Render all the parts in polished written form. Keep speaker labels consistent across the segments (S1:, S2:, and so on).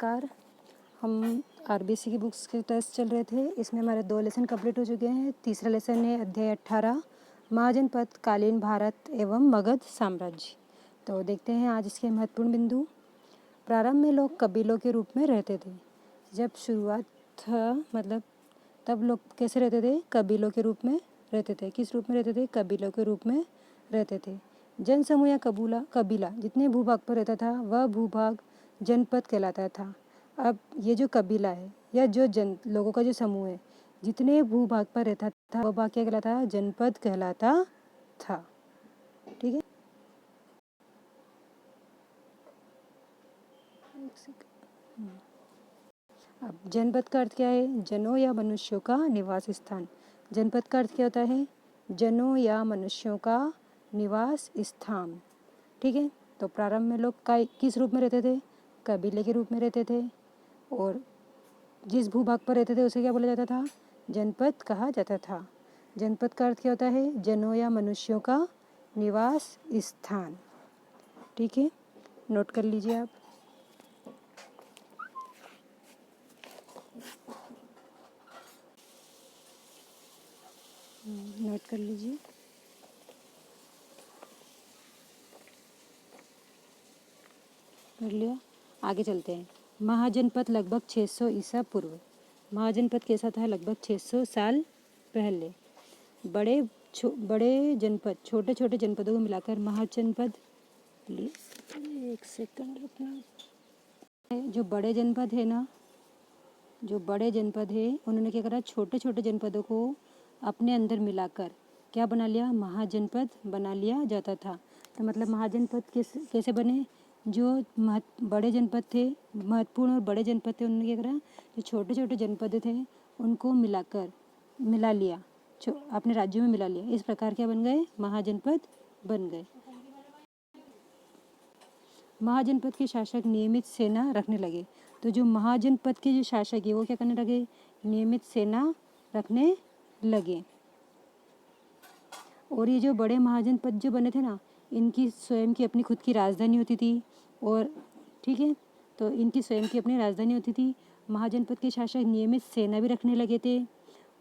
S1: नमस्कार। हम आरबीसी की बुक्स के टेस्ट चल रहे थे। इसमें हमारे 2 लेसन कंप्लीट हो चुके हैं। तीसरा लेसन है अध्याय 18 महाजनपद कालीन भारत एवं मगध साम्राज्य। तो देखते हैं आज इसके महत्वपूर्ण बिंदु। प्रारंभ में लोग कबीलों के रूप में रहते थे। जब शुरुआत था तब लोग कैसे रहते थे? कबीलों के रूप में रहते थे। किस रूप में रहते थे? कबीलों के रूप में रहते थे। जनसमूह या कबीला जितने भूभाग पर रहता था वह भूभाग जनपद कहलाता था। अब ये जो कबीला है या जो लोगों का जो समूह है जितने भूभाग पर रहता था वह भाग क्या कहलाता? जनपद कहलाता था। ठीक है। अब जनपद का अर्थ क्या है? जनों या मनुष्यों का निवास स्थान। जनपद का अर्थ क्या होता है? जनों या मनुष्यों का निवास स्थान। ठीक है। तो प्रारंभ में लोग किस रूप में रहते थे? कबीले के रूप में रहते थे और जिस भूभाग पर रहते थे उसे क्या बोला जाता था? जनपद कहा जाता था। जनपद का अर्थ क्या होता है? जनों या मनुष्यों का निवास स्थान। ठीक है, नोट कर लीजिए आप। नोट कर लीजिए। कर लिया, आगे चलते हैं। महाजनपद लगभग 600 ईसा पूर्व। महाजनपद कैसा था? लगभग 600 साल पहले। बड़े जनपद छोटे छोटे जनपदों को मिलाकर महाजनपद, एक सेकंड रुकना। जो बड़े जनपद है ना, जो बड़े जनपद है उन्होंने क्या करा? छोटे छोटे जनपदों को अपने अंदर मिलाकर क्या बना लिया? महाजनपद बना लिया जाता था। तो मतलब महाजनपद कैसे बने? जो बड़े जनपद थे, महत्वपूर्ण और बड़े जनपद थे, उन्होंने क्या करा? जो छोटे छोटे जनपद थे उनको मिला लिया, अपने राज्यों में मिला लिया। इस प्रकार क्या बन गए? महाजनपद बन गए। महाजनपद के शासक नियमित सेना रखने लगे। तो जो महाजनपद के जो शासक है वो क्या करने लगे? नियमित सेना रखने लगे। और ये जो बड़े महाजनपद जो बने थे ना, इनकी स्वयं की अपनी खुद की राजधानी होती थी। और ठीक है, तो इनकी स्वयं की अपनी राजधानी होती थी। महाजनपद के शासक नियमित सेना भी रखने लगे थे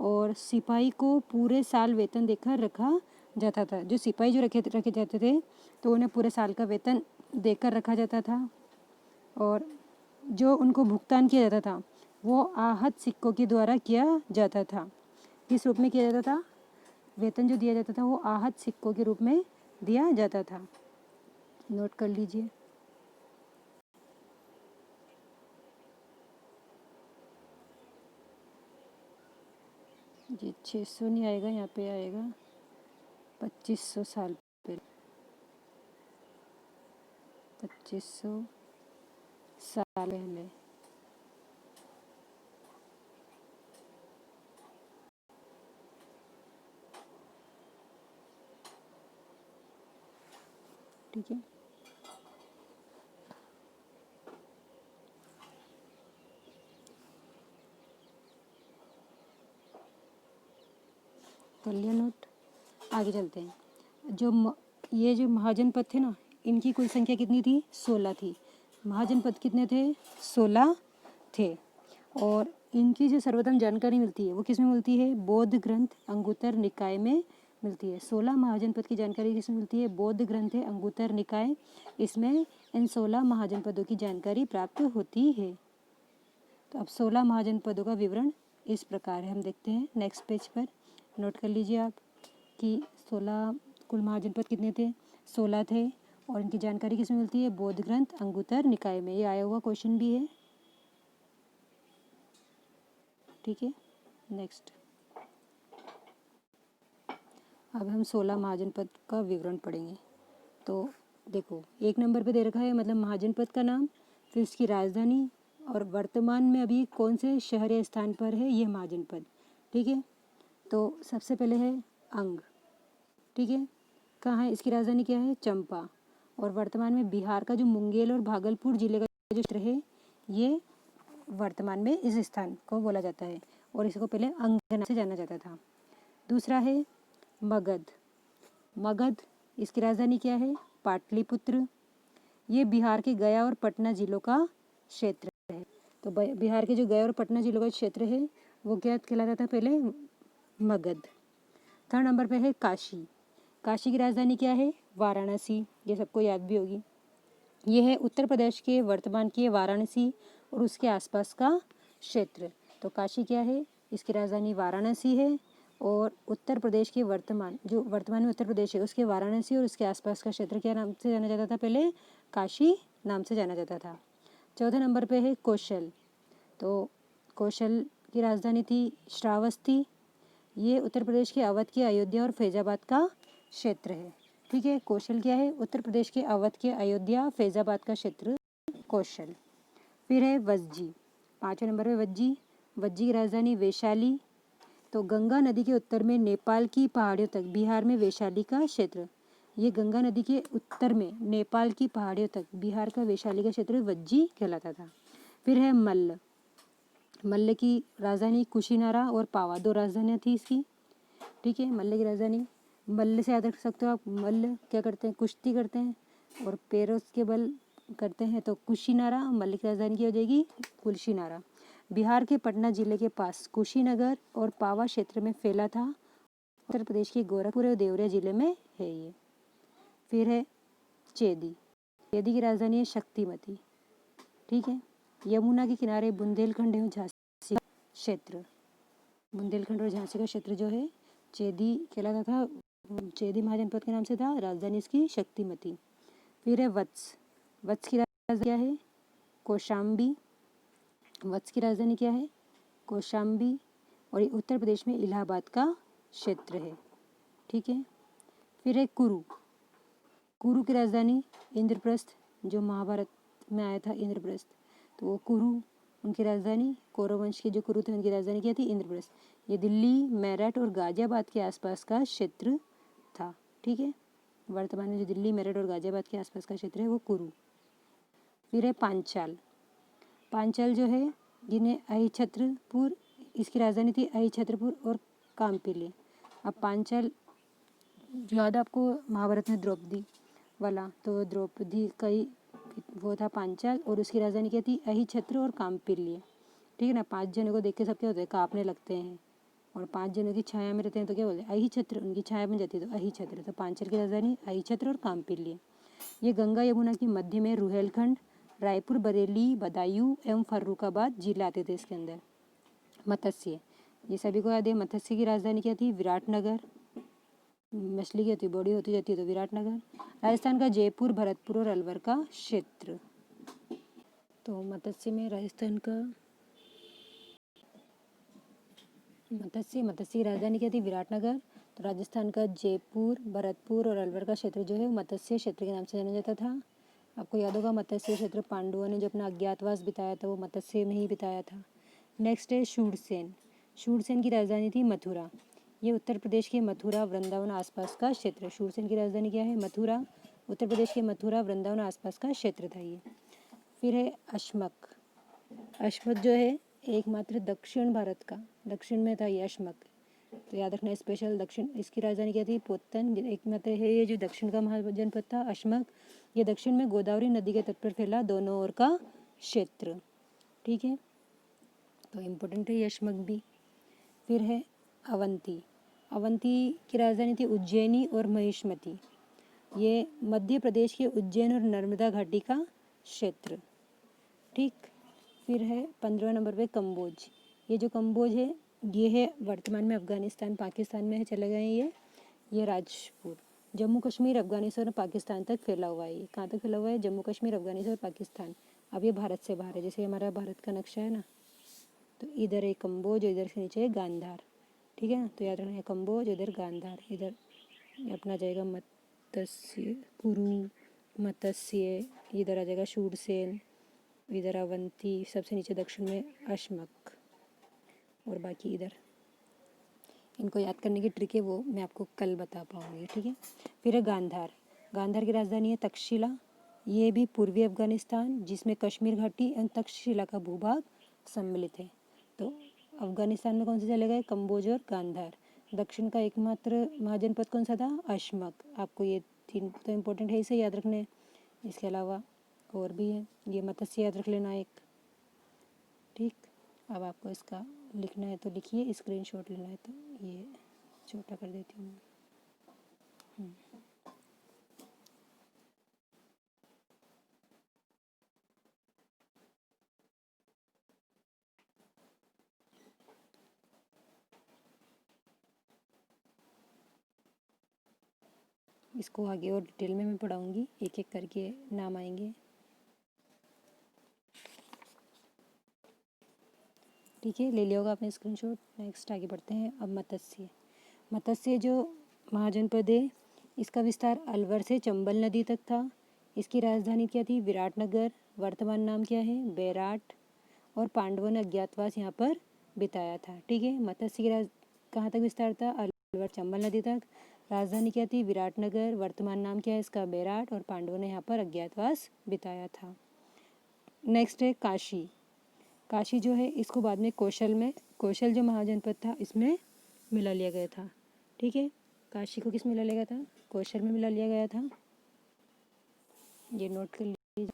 S1: और सिपाही को पूरे साल वेतन देकर रखा जाता था। जो सिपाही जो रखे जाते थे तो उन्हें पूरे साल का वेतन देकर रखा जाता था। और जो उनको भुगतान किया जाता था वो आहत सिक्कों के द्वारा किया जाता था। किस रूप में किया जाता था? वेतन जो दिया जाता था वो आहत सिक्कों के रूप में दिया जाता था। नोट कर लीजिए। जी 600 नहीं आएगा, यहाँ पे आएगा 2500 साल पहले। 2500 साल पहले। ठीक है, कर लिया नोट। आगे चलते हैं। ये जो महाजनपद थे ना, इनकी कुल संख्या कितनी थी? 16 थी। महाजनपद कितने थे? 16 थे। और इनकी जो सर्वोत्तम जानकारी मिलती है वो किस में मिलती है? बौद्ध ग्रंथ अंगुत्तर निकाय में मिलती है। 16 महाजनपद की जानकारी किसमें मिलती है? बौद्ध ग्रंथ है अंगुत्तर निकाय, इसमें इन 16 महाजनपदों की जानकारी प्राप्त होती है। तो अब 16 महाजनपदों का विवरण इस प्रकार है, हम देखते हैं नेक्स्ट पेज पर। नोट कर लीजिए आप कि 16 कुल महाजनपद कितने थे? 16 थे। और इनकी जानकारी किसमें मिलती है? बौद्ध ग्रंथ अंगुत्तर निकाय में। ये आया हुआ क्वेश्चन भी है। ठीक है, नेक्स्ट। अब हम 16 महाजनपद का विवरण पढ़ेंगे। तो देखो, 1 नंबर पे दे रखा है मतलब महाजनपद का नाम, फिर इसकी राजधानी और वर्तमान में अभी कौन से शहर या स्थान पर है ये महाजनपद। ठीक है, तो सबसे पहले है अंग। ठीक है, कहाँ है? इसकी राजधानी क्या है? चंपा। और वर्तमान में बिहार का जो मुंगेर और भागलपुर जिले का जो क्षेत्र है ये वर्तमान में इस स्थान को बोला जाता है और इसको पहले अंग नाम से जाना जाता था। दूसरा है मगध। मगध, इसकी राजधानी क्या है? पाटलिपुत्र। ये बिहार के गया और पटना जिलों का क्षेत्र है। तो बिहार के जो गया और पटना जिलों का क्षेत्र है वो क्या कहलाता था पहले? मगध। थर्ड नंबर पे है काशी। काशी की राजधानी क्या है? वाराणसी। ये सबको याद भी होगी। ये है उत्तर प्रदेश के वर्तमान के वाराणसी और उसके आसपास का क्षेत्र। तो काशी क्या है? इसकी राजधानी वाराणसी है और उत्तर प्रदेश के वर्तमान में उत्तर प्रदेश है उसके वाराणसी और उसके आसपास का क्षेत्र क्या नाम से जाना जाता था पहले? काशी नाम से जाना जाता था। चौथे नंबर पे है कौशल। तो कौशल की राजधानी थी श्रावस्ती। ये उत्तर प्रदेश के अवध के अयोध्या और फैजाबाद का क्षेत्र है। ठीक है, कौशल क्या है? उत्तर प्रदेश के अवध के अयोध्या फैजाबाद का क्षेत्र कौशल। फिर है वज्जी। 5वें नंबर पे वज्जी। वज्जी की राजधानी वैशाली। तो गंगा नदी के उत्तर में नेपाल की पहाड़ियों तक बिहार में वैशाली का क्षेत्र। ये गंगा नदी के उत्तर में नेपाल की पहाड़ियों तक बिहार का वैशाली का क्षेत्र वज्जी कहलाता था। फिर है मल्ल। मल्ल की राजधानी कुशीनारा और पावा, 2 राजधानियाँ थी इसकी। ठीक है, मल्ल की राजधानी। मल्ल से याद रख सकते हो आप। मल्ल क्या करते हैं? कुश्ती करते हैं और पैरों के बल करते हैं। तो कुशीनारा मल्ल की राजधानी की हो जाएगी कुशीनारा। बिहार के पटना जिले के पास कुशीनगर और पावा क्षेत्र में फैला था। उत्तर प्रदेश के गोरखपुर और देवरिया जिले में है ये। फिर है चेदी। चेदी की राजधानी है शक्तिमती। ठीक है, यमुना के किनारे बुंदेलखंड एवं झांसी क्षेत्र, बुंदेलखंड और झांसी का क्षेत्र जो है चेदी कहलाता था। चेदी महाजनपद के नाम से था। राजधानी इसकी शक्तिमती। फिर है वत्स। वत्स की राजधानी क्या है? कौशाम्बी। वत्स की राजधानी क्या है? कौशाम्बी और ये उत्तर प्रदेश में इलाहाबाद का क्षेत्र है। ठीक है, फिर है कुरु। कुरु की राजधानी इंद्रप्रस्थ, जो महाभारत में आया था इंद्रप्रस्थ, तो वो कुरु उनकी राजधानी, कौरव वंश के जो कुरु थे उनकी राजधानी क्या थी? इंद्रप्रस्थ। ये दिल्ली, मेरठ और गाजियाबाद के आसपास का क्षेत्र था। ठीक है, वर्तमान में जो दिल्ली, मेरठ और गाजियाबाद के आसपास का क्षेत्र है वो कुरु। फिर है पांचाल। पांचाल जो है जिन्हें अहिछत्रपुर, इसकी राजधानी थी अहिछत्रपुर और कामपिली। अब पांचाल याद आपको महाभारत में द्रौपदी वाला, तो द्रौपदी का ही वो था पांचाल और उसकी राजधानी क्या थी? अहिछत्र और कामपिल्य। ठीक है ना, 5 जनों को देख के सब क्या होते हैं? कांपने लगते हैं। और 5 जनों की छाया में रहते हैं तो क्या बोलते हैं? अहिछत्र, उनकी छाया बन जाती है तो अहिछत्र। तो पांचाल की राजधानी अहिछत्र और कामपिल्य। ये गंगा यमुना की मध्य में रुहेलखंड, रायपुर, बरेली, बदायूं एवं फर्रुखाबाद जिला आते थे इसके अंदर। मत्स्य, ये सभी को याद है। मत्स्य की राजधानी क्या थी? विराटनगर। मछली की होती बड़ी होती जाती है तो विराटनगर। राजस्थान का जयपुर, भरतपुर और अलवर का क्षेत्र। तो मत्स्य में राजस्थान का मत्स्य की राजधानी क्या थी? विराटनगर। तो राजस्थान का जयपुर, भरतपुर और अलवर का क्षेत्र जो है वो मत्स्य क्षेत्र के नाम से जाना जाता था। आपको याद होगा मत्स्य क्षेत्र पांडवों ने जो अपना अज्ञातवास बिताया था वो मत्स्य में ही बिताया था। नेक्स्ट है शूरसेन। शूरसेन की राजधानी थी मथुरा। ये उत्तर प्रदेश के मथुरा, वृंदावन आसपास का क्षेत्र है। शूरसेन की राजधानी क्या है? मथुरा। उत्तर प्रदेश के मथुरा, वृंदावन आसपास का क्षेत्र था ये। फिर है अश्मक। अश्मक जो है एकमात्र दक्षिण भारत का, दक्षिण में था ये अश्मक। तो याद रखना स्पेशल। दक्षिण, इसकी राजधानी क्या थी? पोतन। एकमात्र है ये जो दक्षिण का महाजनपद था अश्मक। ये दक्षिण में गोदावरी नदी के तट पर फैला दोनों ओर का क्षेत्र। ठीक है, तो इम्पोर्टेंट है ये अश्मक भी। फिर है अवंती। अवंती की राजधानी थी उज्जैनी और महिष्मती। ये मध्य प्रदेश के उज्जैन और नर्मदा घाटी का क्षेत्र। ठीक, फिर है 15वें नंबर पे कम्बोज। ये जो कम्बोज है ये है वर्तमान में अफगानिस्तान, पाकिस्तान में चले गए हैं ये राजपुर। जम्मू कश्मीर, अफगानिस्तान और पाकिस्तान तक फैला हुआ है। ये कहाँ तक फैला हुआ है? जम्मू कश्मीर, अफगानिस्तान और पाकिस्तान। अब ये भारत से बाहर है, जैसे हमारा भारत का नक्शा है ना, तो इधर है कम्बोज, इधर से नीचे है गांधार। ठीक है ना, तो याद रखना है कम्बोज, इधर गांधार, इधर अपना जाएगा मत्स्य, कुरु, मत्स्य, इधर आ जाएगा शूरसेन, इधर अवंती, सबसे नीचे दक्षिण में अश्मक और बाकी इधर। इनको याद करने की ट्रिक है वो मैं आपको कल बता पाऊँगी। ठीक है, फिर है गांधार। गांधार की राजधानी है तक्षशिला। ये भी पूर्वी अफगानिस्तान जिसमें कश्मीर घाटी एवं तक्षशिला का भूभाग सम्मिलित है। तो अफगानिस्तान में कौन से चले गए? कम्बोज और गांधार। दक्षिण का एकमात्र महाजनपद कौन सा था? अश्मक। आपको ये 3 तो इम्पोर्टेंट है, इसे याद रखने। इसके अलावा और भी है, ये मत्स्य याद रख लेना एक। ठीक, अब आपको इसका लिखना है तो लिखिए, स्क्रीनशॉट लेना है तो ये छोटा कर देती हूँ मैं। इसको आगे और डिटेल में मैं पढ़ाऊँगी, एक एक करके नाम आएंगे। ठीक है, ले लिया होगा आपने स्क्रीनशॉट। नेक्स्ट आगे बढ़ते हैं। अब मत्स्य। मत्स्य जो महाजनपद है, इसका विस्तार अलवर से चंबल नदी तक था। इसकी राजधानी क्या थी? विराटनगर। वर्तमान नाम क्या है? बैराट। और पांडवों ने अज्ञातवास यहाँ पर बिताया था। ठीक है, मत्स्य की कहाँ तक विस्तार था? अलवर चंबल नदी तक। राजधानी क्या थी? विराटनगर। वर्तमान नाम क्या है इसका? बैराट। और पांडवों ने यहाँ पर अज्ञातवास बिताया था। नेक्स्ट है काशी। काशी जो है इसको बाद में कौशल जो महाजनपद था इसमें मिला लिया गया था। ठीक है, काशी को किस में मिला लिया गया था? कौशल में मिला लिया गया था। ये नोट कर लीजिए।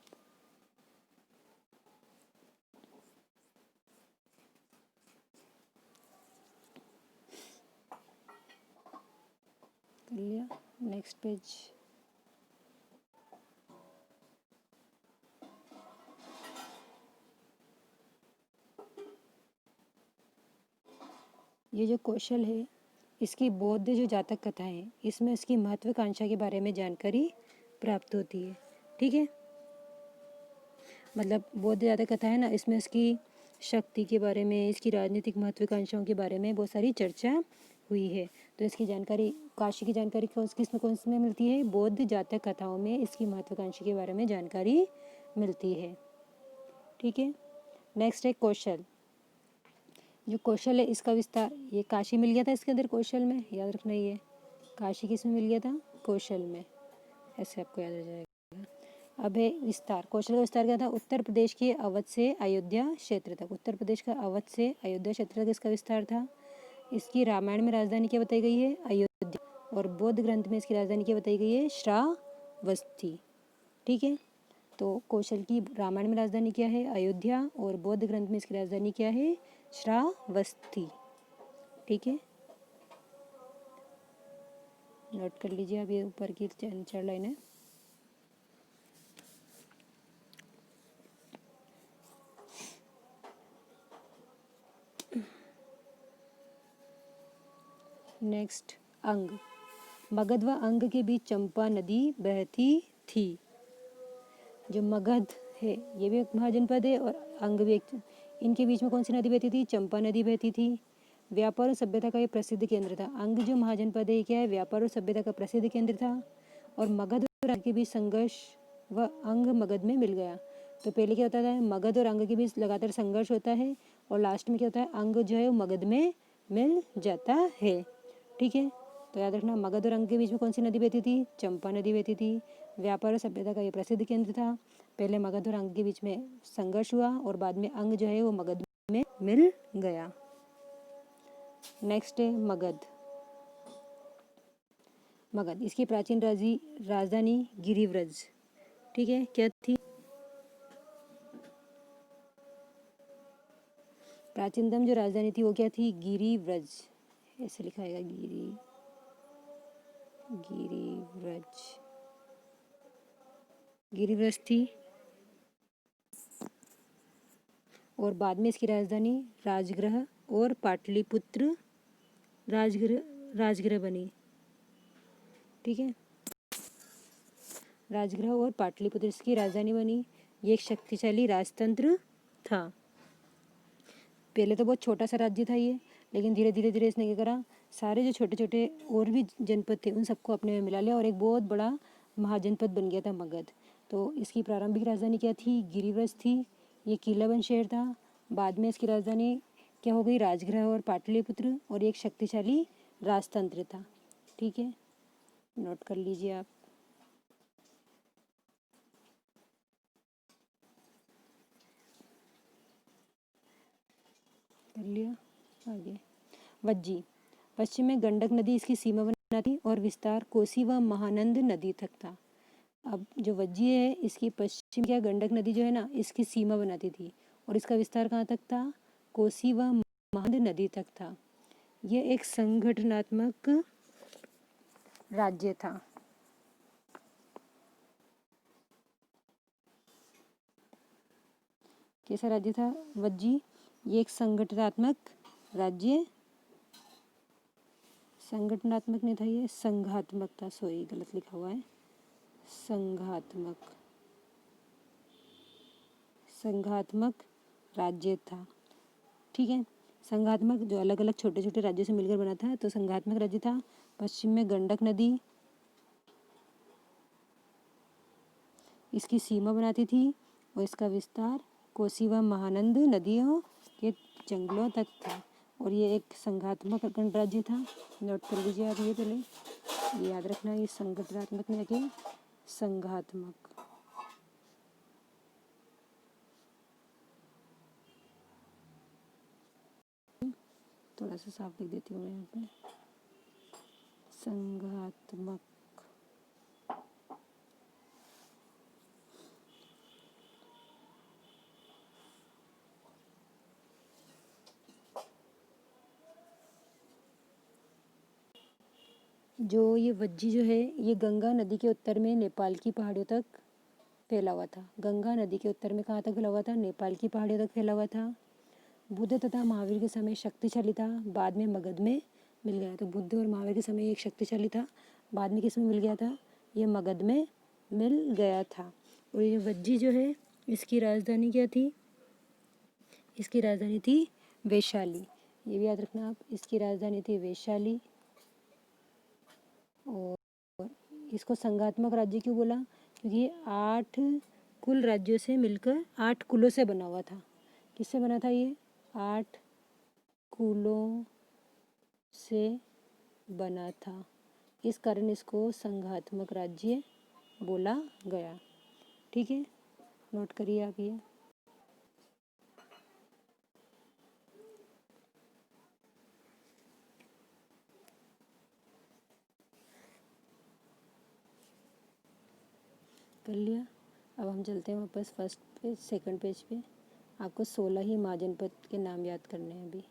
S1: कर लिया। Next page. ये जो कौशल है इसकी बौद्ध जो जातक कथा है इसमें इसकी महत्वाकांक्षा के बारे में जानकारी प्राप्त होती है। ठीक है, मतलब बौद्ध जातक कथा है ना, इसमें इसकी शक्ति के बारे में, इसकी राजनीतिक महत्वाकांक्षाओं के बारे में बहुत सारी चर्चा हुई है। तो इसकी जानकारी, काशी की जानकारी कौन सी में मिलती है? बौद्ध जातक कथाओं में इसकी महत्वाकांक्षा के बारे में जानकारी मिलती है। ठीक है, नेक्स्ट है कौशल। जो कौशल है इसका विस्तार, ये काशी मिल गया था इसके अंदर कौशल में, याद रखना। ये काशी किस में मिल गया था? कौशल में। ऐसे आपको याद रह जाएगा। अब है विस्तार। कौशल का विस्तार क्या था? उत्तर प्रदेश के अवध से अयोध्या क्षेत्र तक। उत्तर प्रदेश का अवध से अयोध्या क्षेत्र तक इसका विस्तार था। इसकी रामायण में राजधानी क्या बताई गई है? अयोध्या। और बौद्ध ग्रंथ में इसकी राजधानी क्या बताई गई है? श्रावस्ती। ठीक है, तो कौशल की रामायण में राजधानी क्या है? अयोध्या। और बौद्ध ग्रंथ में इसकी राजधानी क्या है? श्रावस्ती। ठीक है, नोट कर लीजिए। अब ये ऊपर की 4 लाइन है। नेक्स्ट अंग। मगध व अंग के बीच चंपा नदी बहती थी। जो मगध है ये भी एक महाजनपद है और अंग भी एक। इनके बीच में कौन सी नदी बहती थी? चंपा नदी बहती थी। व्यापार और सभ्यता का ये प्रसिद्ध केंद्र था। अंग जो महाजनपद है क्या है? व्यापार और सभ्यता का प्रसिद्ध केंद्र था। और मगध और अंग के बीच संघर्ष व अंग मगध में मिल गया। तो पहले क्या होता था? मगध और अंग के बीच लगातार संघर्ष होता है और लास्ट में क्या होता है? अंग जो है वो मगध में मिल जाता है। ठीक है, तो याद रखना, मगध और अंग के बीच में कौन सी नदी बहती थी? चंपा नदी बहती थी। व्यापार और सभ्यता का ये प्रसिद्ध केंद्र था। पहले मगध और अंग के बीच में संघर्ष हुआ और बाद में अंग जो है वो मगध में मिल गया। नेक्स्ट है मगध। मगध इसकी प्राचीन राजधानी गिरिव्रज। ठीक है, क्या थी? प्राचीनतम जो राजधानी थी वो क्या थी? गिरिव्रज। ऐसे लिखा है गिरिव्रज। गिरिव्रज थी। और बाद में इसकी राजधानी राजगृह और पाटलिपुत्र राजगृह बनी। ठीक है, राजगृह और पाटलिपुत्र इसकी राजधानी बनी। ये एक शक्तिशाली राजतंत्र था। पहले तो बहुत छोटा सा राज्य था ये, लेकिन धीरे धीरे इसने क्या करा? सारे जो छोटे छोटे और भी जनपद थे उन सबको अपने में मिला लिया और एक बहुत बड़ा महाजनपद बन गया था मगध। तो इसकी प्रारंभिक राजधानी क्या थी? गिरिव्रज थी। ये किलाबंद शहर था। बाद में इसकी राजधानी क्या हो गई? राजगृह और पाटलिपुत्र। और एक शक्तिशाली राजतंत्र था। ठीक है, नोट कर लीजिए आप। कर लिया। आगे वज्जी। पश्चिम में गंडक नदी इसकी सीमा बनाती और विस्तार कोसी व महानंद नदी तक था। अब जो वज्जी है इसकी पश्चिम क्या गंडक नदी जो है ना इसकी सीमा बनाती थी और इसका विस्तार कहाँ तक था? कोसी व महानंद नदी तक था। यह एक संगठनात्मक राज्य था। कैसा राज्य था वज्जी? ये एक संगठनात्मक राज्य, संगठनात्मक नहीं था, ये संघात्मक था। सॉरी, गलत लिखा हुआ है, संघात्मक, संघात्मक राज्य था। ठीक है, संघात्मक जो अलग अलग छोटे छोटे राज्यों से मिलकर बना था, तो संघात्मक राज्य था। पश्चिम में गंडक नदी इसकी सीमा बनाती थी और इसका विस्तार कोसी व महानंद नदियों के जंगलों तक था। और ये एक संघात्मक गणराज्य था। नोट कर लीजिए आप, ये पहले ये याद रखना, ये संगठनात्मक में के संघात्मक। थोड़ा सा साफ लिख देती हूँ मैं यहाँ पे, संघात्मक। जो ये वज्जी जो है, ये गंगा नदी के उत्तर में नेपाल की पहाड़ियों तक फैला हुआ था। गंगा नदी के उत्तर में कहाँ तक फैला हुआ था? नेपाल की पहाड़ियों तक फैला हुआ था। बुद्ध तथा महावीर के समय शक्तिशाली था, बाद में मगध में मिल गया। तो बुद्ध और महावीर के समय एक शक्तिशाली था, बाद में किस में मिल गया था? ये मगध में मिल गया था। और ये वज्जी जो है, इसकी राजधानी क्या थी? इसकी राजधानी थी वैशाली। ये भी याद रखना आप, इसकी राजधानी थी वैशाली। और इसको संघात्मक राज्य क्यों बोला? क्योंकि ये 8 कुल राज्यों से मिलकर 8 कुलों से बना हुआ था। किससे बना था ये? 8 कुलों से बना था। इस कारण इसको संघात्मक राज्य बोला गया। ठीक है, नोट करिए आप ये। कर लिया? अब हम चलते हैं वापस फर्स्ट पेज, सेकंड पेज पे। आपको 16 ही महाजनपद के नाम याद करने हैं अभी।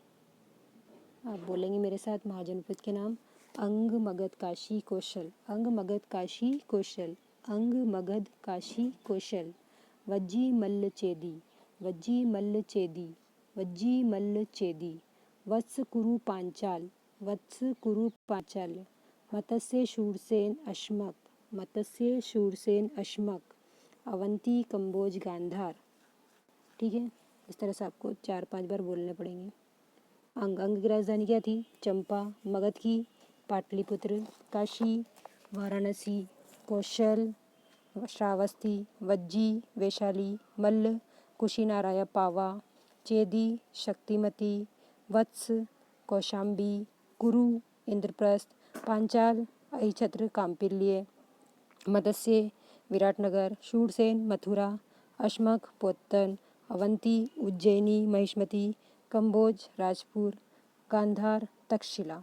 S1: आप बोलेंगे मेरे साथ महाजनपद के नाम। अंग, मगध, काशी, कौशल। अंग, मगध, काशी, कौशल। अंग, मगध, काशी, कौशल। वज्जी, मल्ल, चेदी। वज्जी, मल्ल, चेदी। वज्जी, मल्ल, चेदी। वत्स, कुरु, पांचाल। वत्स, कुरु, पांचाल। मत्स्य, शूरसेन, अश्मक। मत्स्य, शूरसेन, अश्मक। अवंती, कंबोज, गांधार। ठीक है, इस तरह से आपको 4-5 बार बोलने पड़ेंगे। अंग, अंग की राजधानी क्या थी? चंपा। मगध की पाटलिपुत्र। काशी, वाराणसी। कौशल, श्रावस्ती। वज्जी, वैशाली। मल्ल, कुशीनाराया, पावा। चेदी, शक्तिमती। वत्स, कौशाम्बी। कुरु, इंद्रप्रस्थ। पांचाल, अहिछत्र, कांपिल्य। मत्स्य, विराटनगर। शूरसेन, मथुरा। अश्मक, पोतन। अवंती, उज्जैनी, महिष्मती। कंबोज, राजपुर। गांधार, तक्षशिला।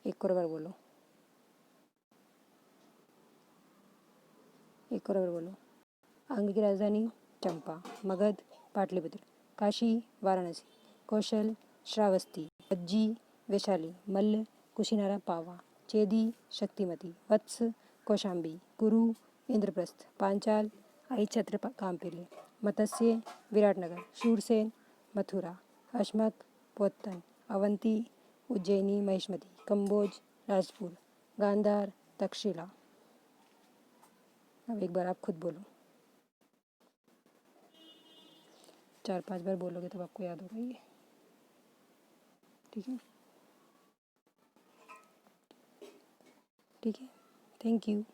S1: एक और बार बोलो, एक और बार बोलो। अंग की राजधानी चंपा। मगध, पाटलिपुत्र। काशी, वाराणसी। कौशल, श्रावस्ती। वज्जी, वैशाली। मल्ल, कुशीनारा, पावा। चेदी, शक्तिमती। वत्स, कौशाम्बी। कुरु, इंद्रप्रस्थ। पांचाल, अहिछत्र, कांपिल्य। मत्स्य, विराटनगर। शूरसेन, मथुरा। अश्मक, पोतन। अवंती, उज्जैनी, महिष्मती। कंबोज, राजपुर। गांधार, तक्षशिला। अब एक बार आप खुद बोलो, 4-5 बार बोलोगे तब आपको याद होगा ये। ठीक है, ठीक है, थैंक यू।